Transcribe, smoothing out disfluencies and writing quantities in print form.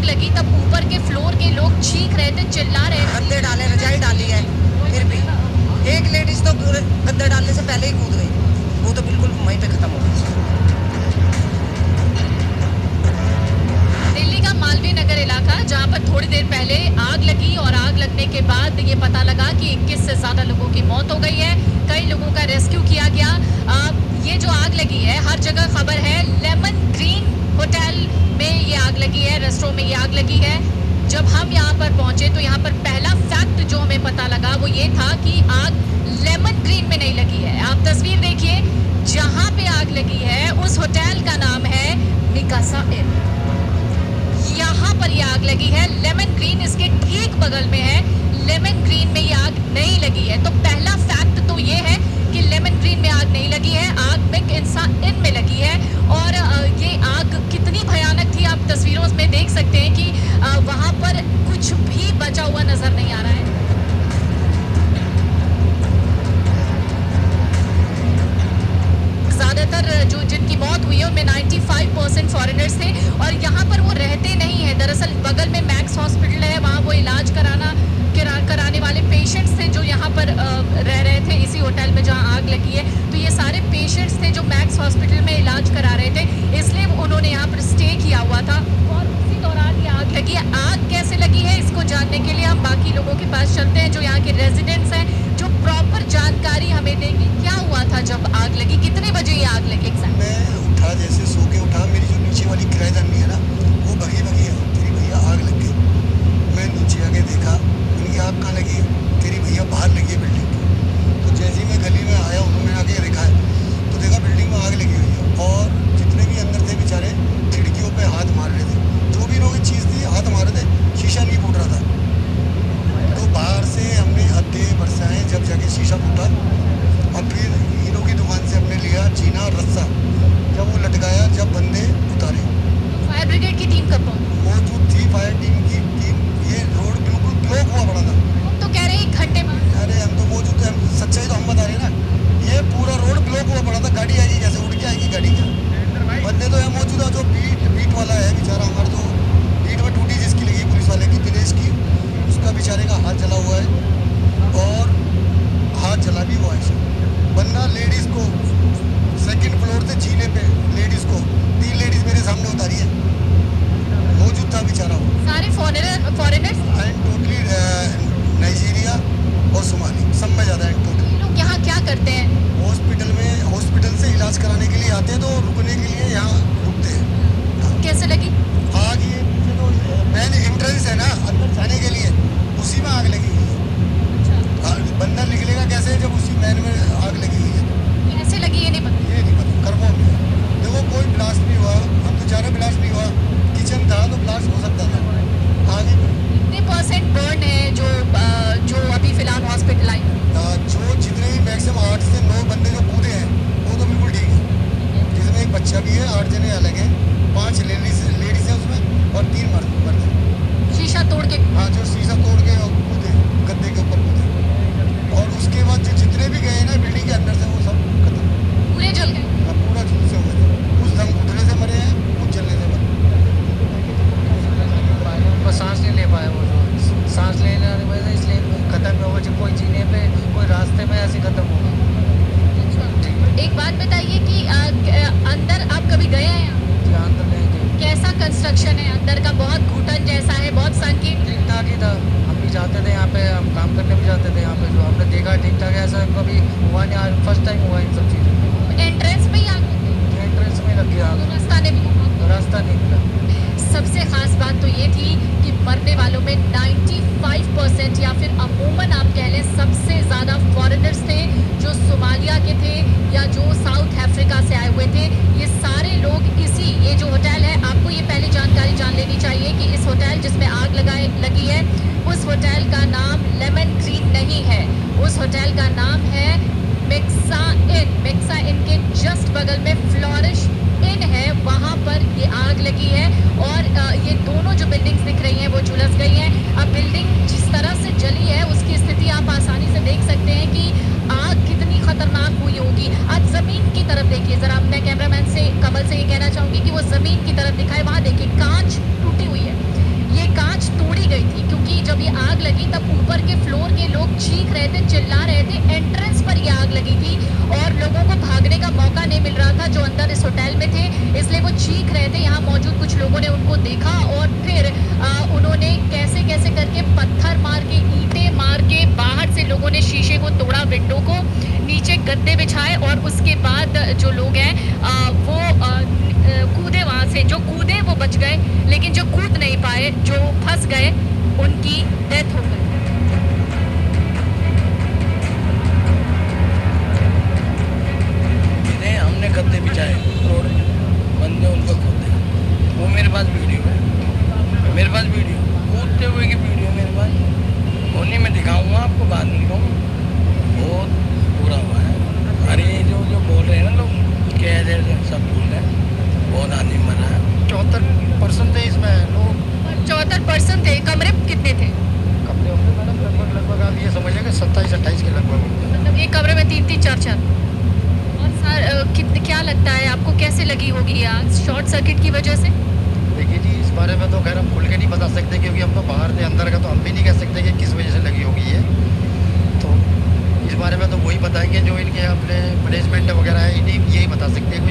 लगी तब ऊपर के फ्लोर के लोग चीख रहे थे, चिल्ला रहे थे। गद्दे डाले, रजाई डाली है, फिर भी एक लेडीज तो गद्दे डालने से पहले ही कूद गई, वो तो बिल्कुल वहीं पे खत्म हो गई। दिल्ली का मालवीय नगर इलाका, जहां पर थोड़ी देर पहले आग लगी और आग लगने के बाद ये पता लगा कि 21 से ज्यादा लोगों की मौत हो गई है, कई लोगों का रेस्क्यू किया गया। ये जो आग लगी है, हर जगह खबर है, लेमन ग्रीन होटल में ये आग लगी है, रेस्टोरेंट में ये आग लगी है। जब हम यहाँ पर पहुंचे तो यहाँ पर पहला फैक्ट जो हमें पता लगा वो ये था कि आग लेमन ग्रीन में नहीं लगी है। आप तस्वीर देखिए, जहां पे आग लगी है उस होटल का नाम है मिकासा इन। यहाँ पर ये आग लगी है लेमन ग्रीन, इसके ठीक बगल में है। लेमन ग्रीन में ये आग नहीं लगी है। तो पहला फैक्ट तो ये है कि लेमन ग्रीन में आग नहीं लगी है, आग मिकासा इन में लगी है। और ये आग कितनी भयानक थी आप तस्वीरों में देख सकते हैं कि वहां पर कुछ भी बचा हुआ नजर नहीं आ रहा है। ज्यादातर जो जिनकी मौत हुई है उनमें 95% फॉरेनर्स थे और यहाँ पर वो रहते नहीं है। दरअसल बगल में मैक्स हॉस्पिटल है, वहाँ वो इलाज कराने वाले पेशेंट्स थे जो यहाँ पर रह रहे थे इसी होटल में जहाँ आग लगी है। तो ये सारे पेशेंट्स थे जो मैक्स हॉस्पिटल में इलाज करा रहे थे, इसलिए उन्होंने यहाँ पर स्टे किया हुआ था और उसी दौरान ये आग लगी है। आग कैसे लगी है इसको जानने के लिए हम बाकी लोगों के पास चलते हैं जो यहाँ के रेजिडेंट्स हैं, जो प्रॉपर जानकारी हमें देंगे। क्या हुआ था जब आग लगी, कितने बजे ये आग लगी? मैं उठा, जैसे सो के उठा, मेरी जो नीचे वाली किराएदारनी है ना, वो भगी है, तेरी भैया आग लग गई। मैं नीचे आके देखा, उनकी आग कहाँ लगी है, तेरी भैया बाहर लगी है बिल्डिंग की। तो जैसे ही मैं गली में आया, उन्होंने आके देखा है तो देखा बिल्डिंग में आग लगी हुई है और जितने भी अंदर थे बेचारे खिड़कियों पे हाथ मार रहे थे, जो भी इन्होंने चीज़ थी हाथ मार रहे थे, शीशा नहीं फूट रहा था। तो बाहर से हमने अद्दे बरसाए, जब जाके शीशा फूटा और फिर हीरो की दुकान से हमने लिया चीना और रस्सा, जब वो लटकाया, जब बंदे उतारे। फायर ब्रिगेड की टीम कब पहुंची? मौजूद थी फायर टीम की टीम। ये रोड बिल्कुल ब्लॉक हुआ पड़ा था। तो कह रहे हैं 1 घंटे में। अरे हम तो मौजूद थे, सच्चाई तो हम बता रहे हैं ना। ये पूरा रोड ब्लॉक हुआ पड़ा था, गाड़ी आएगी कैसे, उड़ के आएगी गाड़ी क्या? बंदे तो यहाँ मौजूद है, जो बीट वाला है बेचारा हमारा, जो बीट में टूटी जिसकी लगी पुलिस वाले की, दिनेश की, उसका बेचारे का हाथ जला हुआ है और हाथ जला भी हुआ है। वरना लेडीज़ को सेकंड फ्लोर से जीने पे लेडीज़ को 3 लेडीज़ मेरे सामने उतारी है, मौजूद था बेचारा वो। सारे फॉरेनर्स एंड टोटली नाइजीरिया और सोमाली, सब में ज़्यादा एंड टोटल। ये लोग यहाँ क्या करते हैं? हॉस्पिटल से इलाज कराने के लिए आते हैं, तो रुकने के लिए यहाँ रुकते हैं। कैसे लगी आग? ये पीछे तो मेन एंट्रेंस है ना अंदर जाने के लिए, उसी में आग लगी हुई है। बंदा निकलेगा कैसे जब उसी मैन में आग लगी हुई है? कैसे लगी ये नहीं पता। ये नहीं पता, कंफर्म नहीं। देखो कोई ब्लास्ट नहीं हुआ, हम तो चारों ब्लास्ट नहीं हुआ, किचन था तो ब्लास्ट हो सकता था। आगे कितने % बर्न है जो अभी फिलहाल हॉस्पिटल आई? जो जितने भी मैक्सिमम 8 से 9 बंदे जो कूदे हैं वो तो बिल्कुल ठीक है, जिसमें एक बच्चा भी है, 8 जने अलग हैं, 5 लेडीज हैं उसमें और 3 मर्द हैं। शीशा तोड़ के? हाँ, जो शीशा तोड़ के कूदे, गद्दे के ऊपर कूदे। और उसके बाद जो जितने भी गए ना बिल्डिंग के अंदर से, वो सब खत्म, पूरे जल गए। पूरा झुलसे हुए थे। कुछ दम घुटने से मरे हैं, कुछ जलने से मरे। उनको सांस नहीं ले पाए, वो जो सांस लेने की वजह से इसलिए खत्म हो गया। कोई जीने पे, कोई रास्ते में ऐसे खत्म होगा। एक बात बताइए कि अंदर आप कभी गए हैं? यहाँ तो नहीं थे। कैसा कंस्ट्रक्शन है अंदर का? बहुत घुटन जैसा है, बहुत संकीर्ण। ठीक ठाक ही था, हम भी जाते थे यहाँ पे, हम काम करने भी जाते थे यहाँ पे, जो हमने देखा ठीक ठाक है, ऐसा कभी हुआ नहीं, आज फर्स्ट टाइम हुआ इन सब चीज़ों। एंट्रेंस में ही आग लगी? एंट्रेंस में लग गया, रास्ता नहीं मिला? रास्ता नहीं मिला। सबसे खास बात तो ये थी कि मरने वालों में 95% या फिर अमूमन आप कह लें सबसे ज़्यादा फॉरेनर्स थे, जो सोमालिया के थे या जो साउथ अफ्रीका से आए हुए थे। ये सारे लोग ये जो होटल है, आपको ये पहले जानकारी जान लेनी चाहिए कि इस होटल जिसमें आग लगी है, उस होटल का नाम लेमन ग्रीन नहीं है, उस होटल का नाम है मिकासा इन। मिकासा इन के जस्ट बगल में फ्लोरिश इन है, वहाँ पर ये आग लगी है और ये दोनों जो बिल्डिंग्स दिख रही हैं वो झुलस गई हैं। अब बिल्डिंग जिस तरह से जली है उसकी स्थिति आप आसानी से देख सकते हैं कि आग कितनी खतरनाक हुई होगी। आज जमीन की तरफ देखिए जरा, अपने कैमरामैन से कमल से ये कहना चाहूंगी कि वो जमीन की तरफ दिखाए, वहाँ देखिए कांच टूटी हुई है। थे, लोग चीख रहे थे, चिल्ला रहे थे। एंट्रेंस पर ये आग लगी थी और लोगों को भागने का मौका नहीं मिल रहा था जो अंदर इस होटल में थे, इसलिए वो चीख रहे थे। यहाँ मौजूद कुछ लोगों ने उनको देखा और फिर उन्होंने कैसे कैसे करके पत्थर मार के, ईंटें मार के, बाहर से लोगों ने शीशे को तोड़ा, विंडो को, नीचे गद्दे बिछाए और उसके बाद जो लोग हैं वो कूदे वहाँ से। जो कूदे वो बच गए, लेकिन जो कूद नहीं पाए, जो फंस गए, उनकी डेथ हो गई। हमने गद्दे बिछाए रोड में, बंदे उनको कूदे। वो मेरे पास वीडियो है, मेरे पास वीडियो कूदते हुए की वीडियो मेरे पास। उन्हीं में दिखाऊंगा आपको, बाद में दिखाऊंगा। बहुत बुरा हुआ है। अरे जो जो बोल रहे हैं ना लोग, कह रहे हैं सब भूल है, बहुत आदमी मरा है। 74% थे इसमें लोग। 74% थे। कमरे कितने थे? कमरे होंगे मैडम लगभग आप ये समझिए कि 27-28 के लगभग होंगे। मतलब एक कमरे में 3-3, 4-4। और सर क्या लगता है आपको, कैसे लगी होगी आग? शॉर्ट सर्किट की वजह से? देखिए जी, इस बारे में तो खैर हम खुल के नहीं बता सकते क्योंकि हम तो बाहर थे, अंदर का तो हम भी नहीं कह सकते कि किस वजह से लगी होगी ये। तो इस बारे में तो वही बताएंगे जो इनके अपने मैनेजमेंट वगैरह है, इन्हीं यही बता सकते हैं।